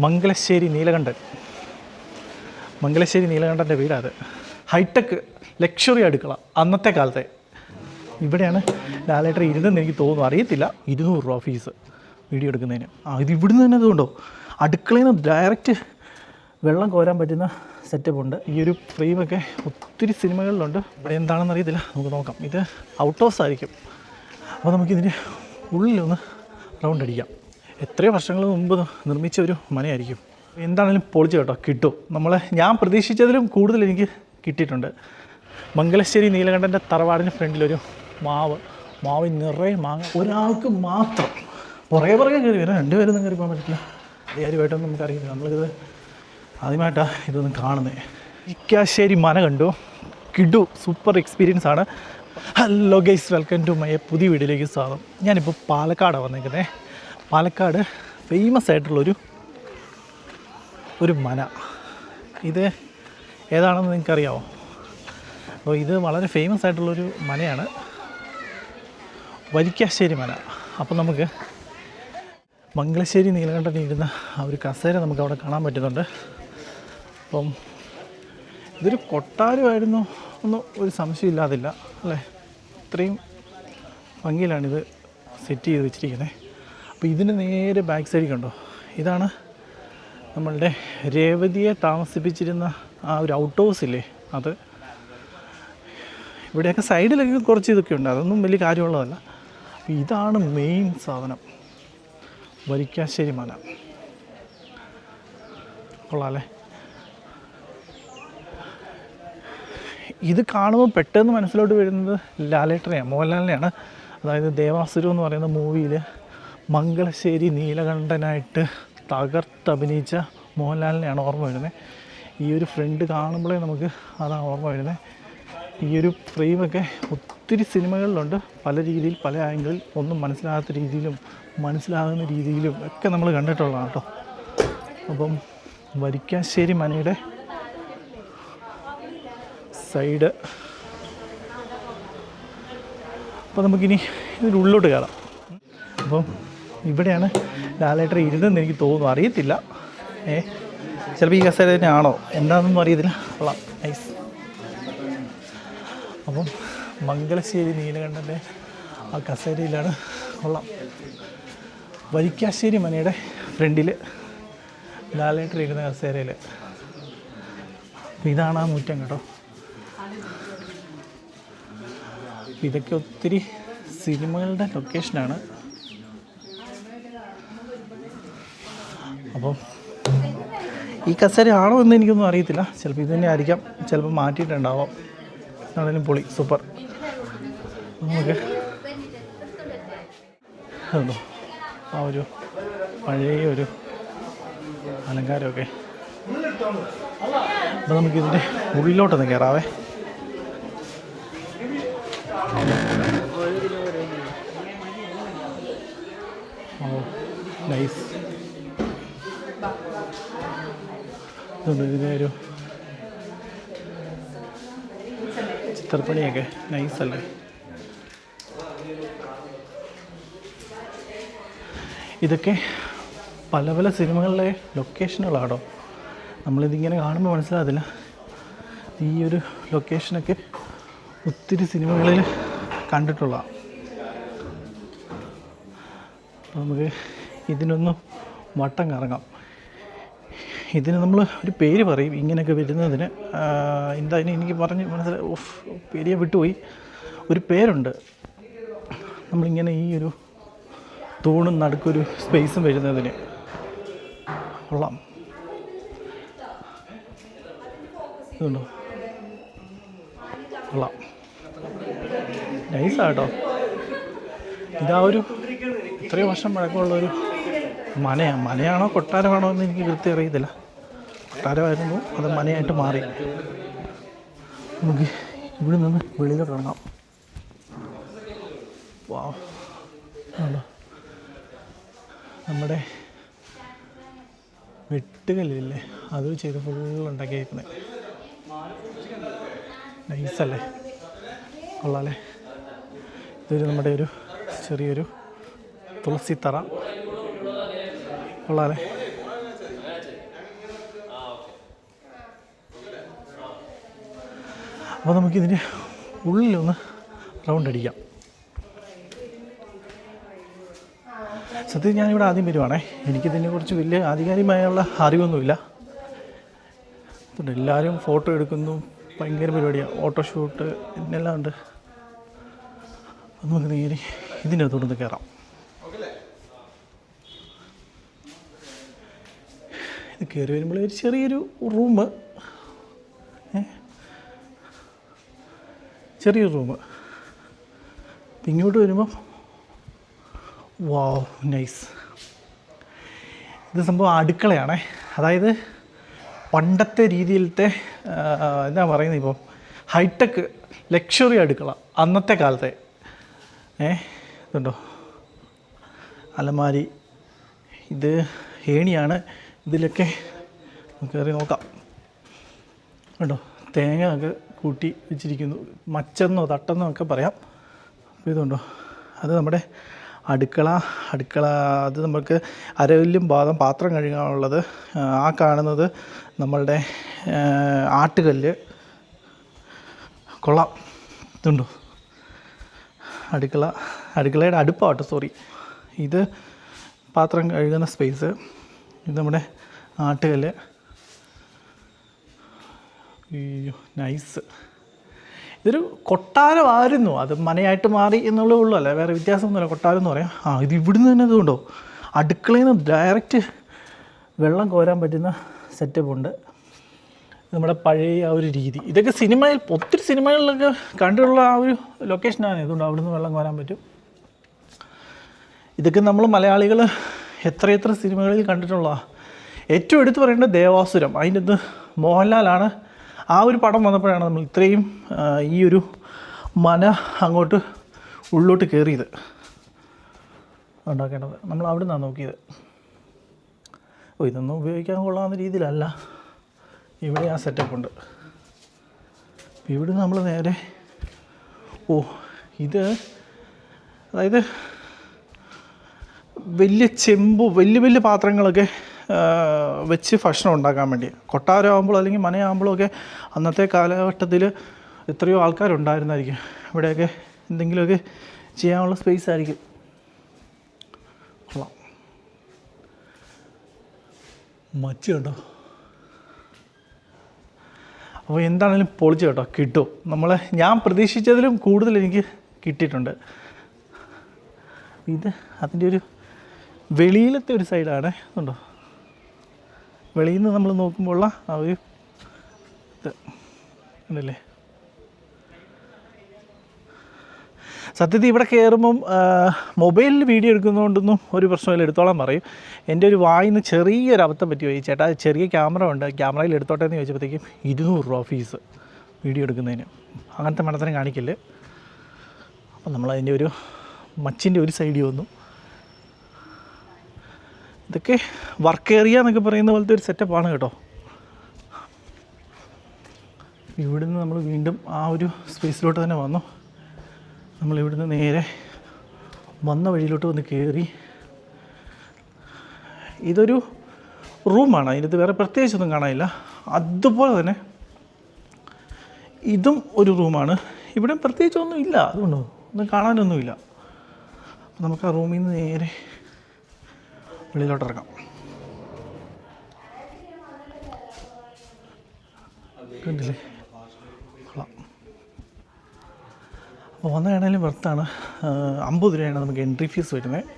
Mangalassery നീലകണ്ഠൻ്റെ വീടാത്. Hi tech luxury അടുക്കള അന്നത്തെ കാലത്തെ. ഇവിടെയാണ് ലാലേട്ടൻ ഇരുന്നെന്ന് എനിക്ക് തോന്നുന്നു, അറിയത്തില്ല. 200 രൂപ ഫീസ് വീഡിയോ എടുക്കുന്നതിന്. ഇത് ഇവിടുന്ന് തന്നെ അതുകൊണ്ടോ അടുക്കളയിൽ നിന്ന് ഡയറക്റ്റ് വെള്ളം കോരാൻ പറ്റുന്ന സെറ്റപ്പ് ഉണ്ട്. ഈ ഒരു ഫ്രെയിമൊക്കെ ഒത്തിരി സിനിമകളിലുണ്ട്. ഇവിടെ എന്താണെന്ന് അറിയത്തില്ല, നമുക്ക് നോക്കാം. ഇത് ഔട്ട് ഹൗസ് ആയിരിക്കും. അപ്പോൾ നമുക്കിതിൻ്റെ ഉള്ളിലൊന്ന് റൗണ്ട് അടിക്കാം. എത്രയോ വർഷങ്ങൾ മുമ്പ് നിർമ്മിച്ച ഒരു മനയായിരിക്കും. എന്താണെങ്കിലും പൊളിച്ച് കേട്ടോ, കിട്ടും. ഞാൻ പ്രതീക്ഷിച്ചതിലും കൂടുതൽ എനിക്ക് കിട്ടിയിട്ടുണ്ട്. മംഗലശ്ശേരി നീലകണ്ഠൻ്റെ തറവാടിന് ഫ്രണ്ടിലൊരു മാവ് നിറയെ മാങ്ങ. ഒരാൾക്ക് മാത്രം പുറകെ കയറി വരാം, രണ്ടുപേരൊന്നും കയറി പോകാൻ പറ്റില്ല. കാര്യമായിട്ടൊന്നും നമുക്കറിയില്ല. നമ്മളിത് ആദ്യമായിട്ടാണ് ഇതൊന്നും കാണുന്നത്. ഇക്കാശ്ശേരി മന കണ്ടു, കിടു സൂപ്പർ എക്സ്പീരിയൻസ് ആണ്. Hello guys, welcome to my പുതിയ വീഡിയോയിലേക്ക് സ്വാഗതം. ഞാനിപ്പോൾ പാലക്കാടാണ് വന്നിരിക്കുന്നത്. പാലക്കാട് ഫേമസ് ആയിട്ടുള്ളൊരു മന. ഇത് ഏതാണെന്ന് നിങ്ങൾക്കറിയാമോ? അപ്പോൾ ഇത് വളരെ ഫേമസ് ആയിട്ടുള്ളൊരു മനയാണ്, വരിക്കാശ്ശേരി മന. അപ്പോൾ നമുക്ക് മംഗലശ്ശേരി നീലകണ്ഠൻ ഇരുന്ന ആ ഒരു കസേര നമുക്ക് അവിടെ കാണാൻ പറ്റുന്നുണ്ട്. അപ്പം ഇതൊരു കൊട്ടാരമായിരുന്നു ഒന്നും ഒരു സംശയമില്ലാതില്ല അല്ലേ. ഇത്രയും ഭംഗിയിലാണിത് സെറ്റ് ചെയ്ത് വെച്ചിരിക്കുന്നത്. അപ്പോൾ ഇതിന് നേരെ ബാക്ക് സൈഡിൽ കണ്ടോ, ഇതാണ് നമ്മളുടെ രേവതിയെ താമസിപ്പിച്ചിരുന്ന ആ ഒരു ഔട്ട് ഹൗസ് ഇല്ലേ, അത്. ഇവിടെയൊക്കെ സൈഡിലൊക്കെ കുറച്ച് ഇതൊക്കെ ഉണ്ട്, അതൊന്നും വലിയ കാര്യമുള്ളതല്ല. അപ്പോൾ ഇതാണ് മെയിൻ സാധനം, വരിക്കാശ്ശേരി മന. കൊള്ളാമല്ലേ? ഇത് കാണുമ്പോൾ പെട്ടെന്ന് മനസ്സിലോട്ട് വരുന്നത് ലാലേട്ടനെയാണ്, മോഹൻലാലിനെയാണ്. അതായത് ദേവാസുരം എന്ന് പറയുന്ന മൂവിയിൽ മംഗലശ്ശേരി നീലകണ്ഠനായിട്ട് തകർത്തഭിനയിച്ച മോഹൻലാലിനെയാണ് ഓർമ്മ വരുന്നത്. ഈ ഒരു ഫ്രണ്ട് കാണുമ്പോഴേ നമുക്ക് അതാണ് ഓർമ്മ വരുന്നത്. ഈ ഒരു ഫ്രെയിമൊക്കെ ഒത്തിരി സിനിമകളിലുണ്ട്, പല രീതിയിൽ, പല ആംഗിളിൽ, ഒന്നും മനസ്സിലാകാത്ത രീതിയിലും മനസ്സിലാകുന്ന രീതിയിലും ഒക്കെ നമ്മൾ കണ്ടിട്ടുള്ളതാണ് കേട്ടോ. അപ്പം വരിക്കാശ്ശേരി മനയുടെ സൈഡ്. അപ്പോൾ നമുക്കിനി ഇതിൻ്റെ ഉള്ളിലോട്ട് കയറാം. അപ്പം ഇവിടെയാണ് ലാലേട്ടൻ ഇരുന്നെന്ന് എനിക്ക് തോന്നുന്നു, അറിയത്തില്ല. ചിലപ്പോൾ ഈ കസേര തന്നെയാണോ എന്താണെന്നൊന്നും അറിയത്തില്ല. കൊള്ളാം, നൈസ്. അപ്പം മംഗലശ്ശേരി നീലകണ്ഠൻ്റെ ആ കസേരയിലാണ്. കൊള്ളാം. വരിക്കാശ്ശേരി മനയുടെ ഫ്രണ്ടിൽ ലാലേട്ടൻ ഇരുന്ന കസേരയിൽ. ഇതാണ് ആ മുറ്റം കേട്ടോ. ഇതൊക്കെ ഒത്തിരി സിനിമകളുടെ ലൊക്കേഷനാണ്. അപ്പം ഈ കസേര ആണോ എന്ന് എനിക്കൊന്നും അറിയത്തില്ല, ചിലപ്പോൾ ഇത് തന്നെ ആയിരിക്കാം, ചിലപ്പോൾ മാറ്റിയിട്ടുണ്ടാവാം. ആണെങ്കിലും പൊളി, സൂപ്പർ. നമുക്ക് അതോ ആ ഒരു പഴയ ഒരു അലങ്കാരമൊക്കെ. അപ്പോൾ നമുക്കിതിൻ്റെ ഉള്ളിലോട്ടൊന്ന് കയറാവേ. ഓ നൈസ്. ഇതിൻ്റെ ഒരു ചിത്രപ്പണിയൊക്കെ നൈസല്ലേ. ഇതൊക്കെ പല പല സിനിമകളിലെ ലൊക്കേഷനുകളാണോ. നമ്മളിതിങ്ങനെ കാണുമ്പോൾ മനസ്സിലാകത്തില്ല. ഈ ഒരു ലൊക്കേഷനൊക്കെ ഒത്തിരി സിനിമകളിൽ കണ്ടിട്ടുള്ളതാണ്. അപ്പോൾ നമുക്ക് ഇതിനൊന്ന് വട്ടം കറങ്ങാം. ഇതിന് നമ്മൾ ഒരു പേര് പറയും ഇങ്ങനെയൊക്കെ വരുന്നതിന്. എന്തായാലും എനിക്ക് പറഞ്ഞ് മനസ്സിലായി, പേര് വിട്ടുപോയി. ഒരു പേരുണ്ട്. നമ്മളിങ്ങനെ ഈ ഒരു തൂണും നടുക്കൊരു സ്പേസും വരുന്നതിന്. കൊള്ളാം. ഇതുണ്ടോ, കൊള്ളാം, നൈസാട്ടോ. ഇതാ ഒരു ഇത്രയും വർഷം പഴക്കമുള്ളൊരു മനയാണോ കൊട്ടാരമാണോ എന്ന് എനിക്ക് കൃത്യം അറിയത്തില്ല. കൊട്ടാരമായിരുന്നു, അത് മനയായിട്ട് മാറി. നമുക്ക് ഇവിടെ നിന്ന് വെളിയിലോട്ട് ഇറങ്ങാം. വാവ്, ആണോ നമ്മുടെ വെട്ടുകല്ലില്ലേ, അത് ചെയ്ത് ഫുള്ളുണ്ടാക്കിയിരിക്കുന്നത്. നൈസല്ലേ, കൊള്ളാമല്ലേ. ഇതൊരു നമ്മുടെ ഒരു ചെറിയൊരു തുളസിത്തറ. കൊള്ളാമല്ലേ. അപ്പോൾ നമുക്കിതിൻ്റെ ഉള്ളിലൊന്ന് റൗണ്ട് അടിക്കാം. സത്യത്തിൽ ഞാനിവിടെ ആദ്യം വരുവാണേ. എനിക്കിതിനെക്കുറിച്ച് വലിയ ആധികാരികമായുള്ള അറിവൊന്നുമില്ല. എല്ലാവരും ഫോട്ടോ എടുക്കുന്നു, ഭയങ്കര പരിപാടിയാണ്, ഫോട്ടോഷൂട്ട് ഇതിനെല്ലാം ഉണ്ട്. നമുക്ക് നേരെ ഇതിൻ്റെ അകത്തോട്ടൊന്ന് കയറാം. ഇത് കയറി വരുമ്പോൾ ഒരു ചെറിയൊരു റൂം, ചെറിയൊരു റൂം. ഇങ്ങോട്ട് വരുമ്പം വാവ് നൈസ്. ഇത് സംഭവം അടുക്കളയാണേ. അതായത് പണ്ടത്തെ രീതിയിലത്തെ എന്താ പറയുന്നത്, ഇപ്പോൾ ഹൈടെക് ലക്ഷറി അടുക്കള അന്നത്തെ കാലത്തെ. ഇതുണ്ടോ അലമാരി, ഇത് ഏണിയാണ്. ഇതിലൊക്കെ കയറി നോക്കാം. കേട്ടോ, തേങ്ങ ഒക്കെ കൂട്ടി വെച്ചിരിക്കുന്നു. മച്ചെന്നോ തട്ടെന്നോ ഒക്കെ പറയാം. അപ്പോൾ ഇതുണ്ടോ, അത് നമ്മുടെ അടുക്കള. അത് നമുക്ക് അരവില്ലും പാത്രം കഴുകാനുള്ളത്. ആ കാണുന്നത് നമ്മളുടെ ആട്ടുകല്ല്. കൊള്ളാം. ഇതുണ്ടോ അടുക്കളയുടെ അടുപ്പാട്ടോ, സോറി. ഇത് പാത്രം കഴുകുന്ന സ്പേസ്. ഇത് നമ്മുടെ ആട്ടുകല്ല്. അയ്യോ നൈസ്. ഇതൊരു കൊട്ടാരമായിരുന്നു, അത് മനയായിട്ട് മാറി എന്നുള്ളേ ഉള്ളൂ, അല്ലേ വേറെ വ്യത്യാസമൊന്നുമില്ല. കൊട്ടാരം എന്ന് പറയാം. ഇത് ഇവിടുന്ന് തന്നെ ഇതുകൊണ്ടോ അടുക്കളയിൽ നിന്ന് ഡയറക്റ്റ് വെള്ളം കോരാൻ പറ്റുന്ന സെറ്റപ്പ് ഉണ്ട്. നമ്മുടെ പഴയ ആ ഒരു രീതി. ഇതൊക്കെ സിനിമയിൽ, ഒത്തിരി സിനിമകളിലൊക്കെ കണ്ടിട്ടുള്ള ആ ഒരു ലൊക്കേഷനാണ്. ഇതുകൊണ്ട് അവിടുന്ന് വെള്ളം കോരാൻ പറ്റും. ഇതൊക്കെ നമ്മൾ മലയാളികൾ എത്രയെത്ര സിനിമകളിൽ കണ്ടിട്ടുള്ളതാണ്. ഏറ്റവും എടുത്തു പറയേണ്ടത് ദേവാസുരം. അതിൻ്റെ അത് മോഹൻലാലാണ്. ആ ഒരു പടം വന്നപ്പോഴാണ് നമ്മൾ ഇത്രയും ഈ ഒരു മന അങ്ങോട്ട് ഉള്ളോട്ട് കയറിയത് ഉണ്ടാക്കേണ്ടത്. നമ്മൾ അവിടെ നിന്നാണ് നോക്കിയത്. ഇതൊന്നും ഉപയോഗിക്കാൻ കൊള്ളാവുന്ന രീതിയിലല്ല. ഇവിടെ ആ സെറ്റപ്പ് ഉണ്ട്. ഇവിടെ നമ്മൾ നേരെ ഇത് അതായത് വലിയ ചെമ്പ്, വലിയ പാത്രങ്ങളൊക്കെ വെച്ച് ഭക്ഷണം ഉണ്ടാക്കാൻ വേണ്ടി. കൊട്ടാരമാകുമ്പോൾ അല്ലെങ്കിൽ മനയാകുമ്പോഴൊക്കെ അന്നത്തെ കാലഘട്ടത്തിൽ എത്രയോ ആൾക്കാരുണ്ടായിരുന്നായിരിക്കും. ഇവിടെയൊക്കെ എന്തെങ്കിലുമൊക്കെ ചെയ്യാനുള്ള സ്പേസ് ആയിരിക്കും. കൊള്ളാം. മച്ച് കണ്ടോ. അപ്പോൾ എന്താണെങ്കിലും പൊളിച്ച് കേട്ടോ, കിട്ടും. ഞാൻ പ്രതീക്ഷിച്ചതിലും കൂടുതൽ എനിക്ക് കിട്ടിയിട്ടുണ്ട്. ഇത് അതിൻ്റെ ഒരു വെളിയിലത്തെ ഒരു സൈഡാണ്. ഉണ്ടോ, വെളിയിൽ നിന്ന് നമ്മൾ നോക്കുമ്പോഴുള്ള ആ ഒരു ഇത് ഉണ്ടല്ലേ. സത്യത്തിൽ ഇവിടെ കയറുമ്പം മൊബൈലിൽ വീഡിയോ എടുക്കുന്നതുകൊണ്ടൊന്നും ഒരു പ്രശ്നമില്ല, എടുത്തോളാൻ പറയും. എൻ്റെ ഒരു വായിന്ന് ചെറിയൊരു അബദ്ധം പറ്റി പോയി. ചേട്ടാ ചെറിയ ക്യാമറ ഉണ്ട്, ക്യാമറയിൽ എടുത്തോട്ടെ എന്ന് ചോദിച്ചപ്പോഴത്തേക്കും 200 രൂപ ഫീസ് വീഡിയോ എടുക്കുന്നതിന്. അങ്ങനത്തെ മണ്ടത്തരം കാണിക്കല്. അപ്പം നമ്മളതിൻ്റെ ഒരു മച്ചിൻ്റെ ഒരു സൈഡിൽ വന്നു. ഇതൊക്കെ വർക്ക് ഏരിയ എന്നൊക്കെ പറയുന്ന പോലത്തെ ഒരു സെറ്റപ്പാണ് കേട്ടോ. ഇവിടുന്ന് നമ്മൾ വീണ്ടും ആ ഒരു സ്പേസിലോട്ട് തന്നെ വന്നു. നമ്മളിവിടുന്ന് നേരെ വന്ന വഴിയിലോട്ട് വന്ന് കയറി. ഇതൊരു റൂമാണ്, അതിനകത്ത് വേറെ പ്രത്യേകിച്ചൊന്നും കാണാനില്ല. അതുപോലെ തന്നെ ഇതും ഒരു റൂമാണ്. ഇവിടെ പ്രത്യേകിച്ചൊന്നും ഇല്ല, അതുകൊണ്ടോ ഒന്നും കാണാനൊന്നുമില്ല. അപ്പം നമുക്ക് ആ റൂമിൽ നിന്ന് നേരെ വെളിയിലോട്ട് ഇറങ്ങാം. കണ്ടില്ലേ, കൊള്ളാം. അപ്പോൾ വന്ന വേണേലും വർത്താണ്. 50 രൂപയാണ് നമുക്ക് എൻട്രി ഫീസ് വരുന്നത്.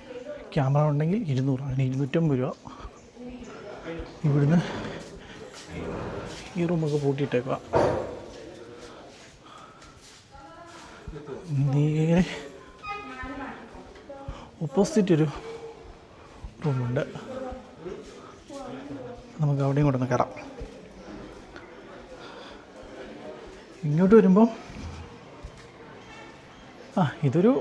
ക്യാമറ ഉണ്ടെങ്കിൽ 200, അങ്ങനെ 250 രൂപ. ഇവിടുന്ന് ഈ റൂമൊക്കെ പൂട്ടിയിട്ടേക്കുക. നേരെ ഓപ്പോസിറ്റ് ഒരു റൂമുണ്ട്, നമുക്ക് അവിടെയും കൂടെ ഒന്ന് കയറാം. ഇങ്ങോട്ട് വരുമ്പം ഇതൊരു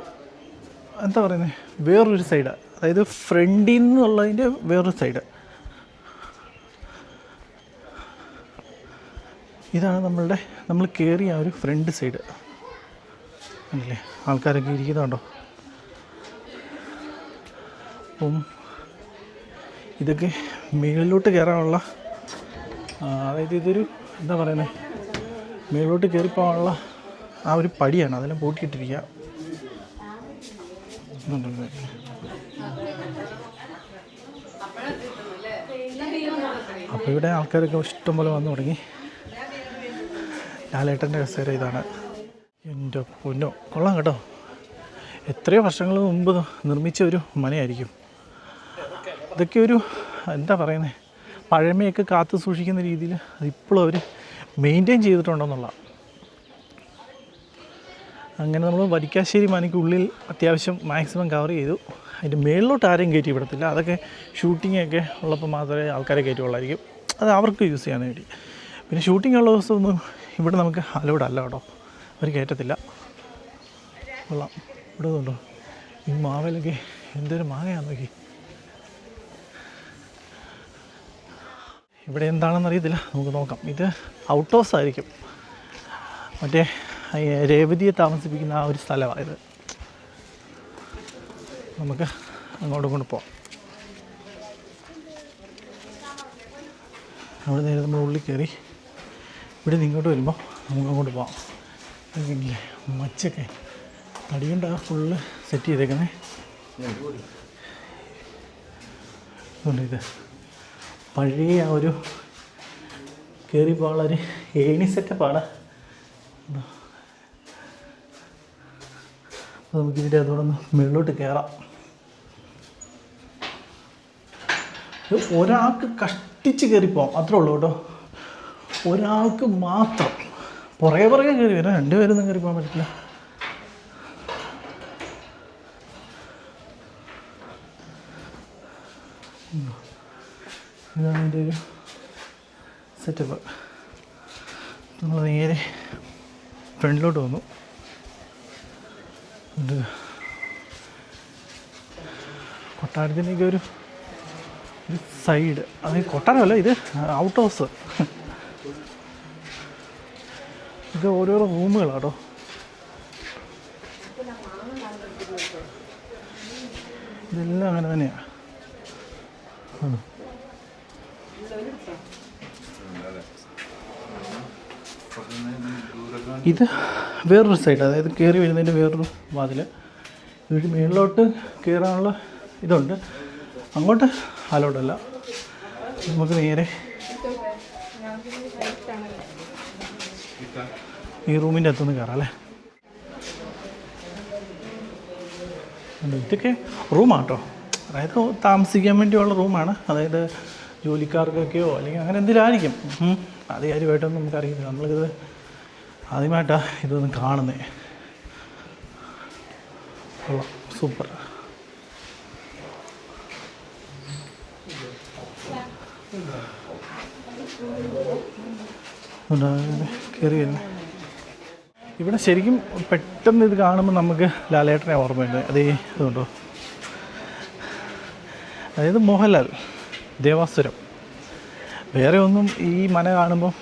എന്താ പറയുന്നത്, വേറൊരു സൈഡ്. അതായത് ഫ്രണ്ടിൽ നിന്നുള്ളതിൻ്റെ വേറൊരു സൈഡ്. ഇതാണ് നമ്മൾ കയറിയ ആ ഒരു ഫ്രണ്ട് സൈഡ്. അല്ലേ, ആൾക്കാരൊക്കെ ഇരിക്കുന്നുണ്ടോ. അപ്പം ഇതൊക്കെ മുകളിലോട്ട് കയറാനുള്ള, അതായത് ഇതൊരു എന്താ പറയുന്നത്, മേലോട്ട് കയറിപ്പോകാനുള്ള ആ ഒരു പടിയാണ്, അതെല്ലാം പൂട്ടിയിട്ടിരിക്കുക. അപ്പോൾ ഇവിടെ ആൾക്കാരൊക്കെ ഇഷ്ടംപോലെ വന്നു തുടങ്ങി. ലാലേട്ടൻ്റെ കസേര ഇതാണ്. എൻ്റെ പൊന്നോ, കൊള്ളാം കേട്ടോ. എത്രയോ വർഷങ്ങൾ മുമ്പ് നിർമ്മിച്ച ഒരു മനയായിരിക്കും. ഇതൊക്കെ ഒരു എന്താ പറയുന്നത്, പഴമയൊക്കെ കാത്തു സൂക്ഷിക്കുന്ന രീതിയിൽ അതിപ്പോഴും അവർ മെയിൻറ്റെയിൻ ചെയ്തിട്ടുണ്ടെന്നുള്ള. അങ്ങനെ നമ്മൾ വരിക്കാശ്ശേരി മനയ്ക്കുള്ളിൽ അത്യാവശ്യം മാക്സിമം കവർ ചെയ്തു. അതിൻ്റെ മേളിലോട്ട് ആരെയും കയറ്റി വിടത്തില്ല. അതൊക്കെ ഷൂട്ടിങ്ങൊക്കെ ഉള്ളപ്പോൾ മാത്രമേ ആൾക്കാരെ കയറ്റുള്ളായിരിക്കും. അത് അവർക്ക് യൂസ് ചെയ്യാൻ വേണ്ടി. പിന്നെ ഷൂട്ടിംഗ് ഉള്ള ദിവസമൊന്നും ഇവിടെ നമുക്ക് അലൗഡ് അല്ല കേട്ടോ, അവർ കയറ്റത്തില്ല. കൊള്ളാം. ഇവിടെ ഉണ്ടോ ഈ മാവിലൊക്കെ എന്തൊരു മാങ്ങയാണെന്ന് നോക്കി. ഇവിടെ എന്താണെന്ന് അറിയത്തില്ല, നമുക്ക് നോക്കാം. ഇത് ഔട്ട് ഹൗസ് ആയിരിക്കും, മറ്റേ രേവതിയെ താമസിപ്പിക്കുന്ന ആ ഒരു സ്ഥലമാണ് ഇത്. നമുക്ക് അങ്ങോട്ടും കൊണ്ട് പോവാം. അവിടെ നേരെ നമ്മൾ ഉള്ളിൽ കയറി ഇവിടെ നിന്ന് ഇങ്ങോട്ട് വരുമ്പോൾ നമുക്ക് അങ്ങോട്ട് പോവാം. ഇല്ലേ മച്ചൊക്കെ തടിയുണ്ട് ഫുള്ള് സെറ്റ് ചെയ്തേക്കുന്നത്. അതുകൊണ്ട് ഇത് പഴയ ആ ഒരു കയറി പോകാനുള്ളൊരു ഏണി സെറ്റപ്പാണ്. അപ്പോൾ നമുക്കിതിൻ്റെ അതുകൊണ്ട് ഒന്ന് മുകളിലോട്ട് കയറാം. ഒരാൾക്ക് കഷ്ടിച്ച് കയറിപ്പോവാം, അത്രേ ഉള്ളൂ കേട്ടോ. ഒരാൾക്ക് മാത്രം പുറകെ കയറി വരാം, രണ്ടുപേരൊന്നും കയറി പോകാൻ പറ്റില്ല. ഇതാണ് ഇതിൻ്റെ ഒരു സെറ്റപ്പ്. നമ്മൾ നേരെ ഫ്രണ്ടിലോട്ട് വന്നു. ഇത് കൊട്ടാരത്തിൻ്റെയൊക്കെ ഒരു സൈഡ്, അത് കൊട്ടാരമല്ല, ഇത് ഔട്ട് ഹൗസ്. ഇത് ഓരോരോ റൂമുകളാട്ടോ. ഇതെല്ലാം അങ്ങനെ തന്നെയാണ്. ഇത് വേറൊരു സൈഡ്, അതായത് കയറി വരുന്നതിൻ്റെ വേറൊരു വാതിൽ. വീട് മേളിലോട്ട് കയറാനുള്ള ഇതുണ്ട്, അങ്ങോട്ട് അലൗഡല്ല. നമുക്ക് നേരെ ഈ റൂമിൻ്റെ അകത്തുനിന്ന് കയറാം അല്ലേ. ഇതൊക്കെ റൂമാട്ടോ, അതായത് താമസിക്കാൻ വേണ്ടിയുള്ള റൂമാണ്. അതായത് ജോലിക്കാർക്കൊക്കെയോ അല്ലെങ്കിൽ അങ്ങനെ എന്തെങ്കിലും ആയിരിക്കും. അത് കാര്യമായിട്ടൊന്നും നമുക്കറിയില്ല. നമ്മളിത് ആദ്യമായിട്ടാണ് ഇതൊന്നും കാണുന്നത്. കൊള്ളാം, സൂപ്പർ. കയറി വരുന്നത് ഇവിടെ ശരിക്കും പെട്ടെന്ന് ഇത് കാണുമ്പോൾ നമുക്ക് ലാലേട്ടനെ ഓർമ്മയുണ്ട്. അതേ ഇതുണ്ടോ, അതായത് മോഹൻലാൽ ദേവാസുരം. വേറെ ഒന്നും ഈ മന കാണുമ്പോൾ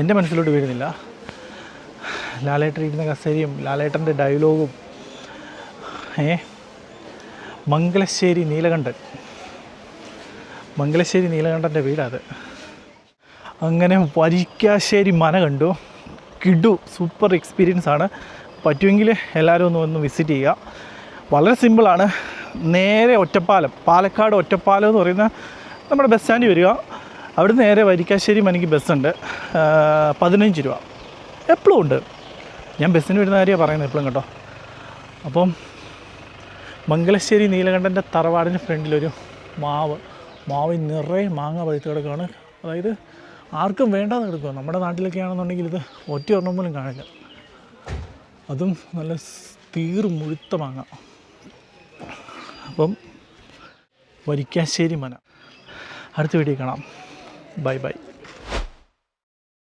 എൻ്റെ മനസ്സിലോട്ട് വീഴുന്നില്ല. ലാലേട്ടൻ ഇരുന്ന കസേരയും ലാലേട്ടൻ്റെ ഡയലോഗും. മംഗലശ്ശേരി നീലകണ്ഠൻ്റെ വീടാത്. അങ്ങനെ വരിക്കാശ്ശേരി മന കണ്ടു. കിഡു സൂപ്പർ എക്സ്പീരിയൻസ് ആണ്. പറ്റുമെങ്കിൽ എല്ലാവരും ഒന്ന് വിസിറ്റ് ചെയ്യുക. വളരെ സിമ്പിളാണ്. നേരെ ഒറ്റപ്പാലം, പാലക്കാട് ഒറ്റപ്പാലം എന്ന് പറയുന്ന നമ്മുടെ ബസ് സ്റ്റാൻഡിൽ വരിക. അവിടെ നേരെ വരിക്കാശ്ശേരി മനയ്ക്ക് ബസ്സുണ്ട്. 15 രൂപ എപ്പോഴും ഉണ്ട്. ഞാൻ ബസ്സിന് വരുന്ന കാര്യമാണ് പറയുന്നത് എപ്പോഴും കേട്ടോ. അപ്പം മംഗലശ്ശേരി നീലകണ്ഠൻ്റെ തറവാടിന് ഫ്രണ്ടിലൊരു മാവ് നിറയെ മാങ്ങ പഴുത്ത് കിടക്കുകയാണ്. അതായത് ആർക്കും വേണ്ടാന്ന് കിടക്കുക. നമ്മുടെ നാട്ടിലൊക്കെ ആണെന്നുണ്ടെങ്കിൽ ഇത് ഒറ്റ ഒരെണ്ണം പോലും കാണില്ല. അതും നല്ല മുഴുത്ത മാങ്ങ. അപ്പം വരിക്കാശ്ശേരി മന അടുത്ത വീഡിയോ കാണാം. ബൈ.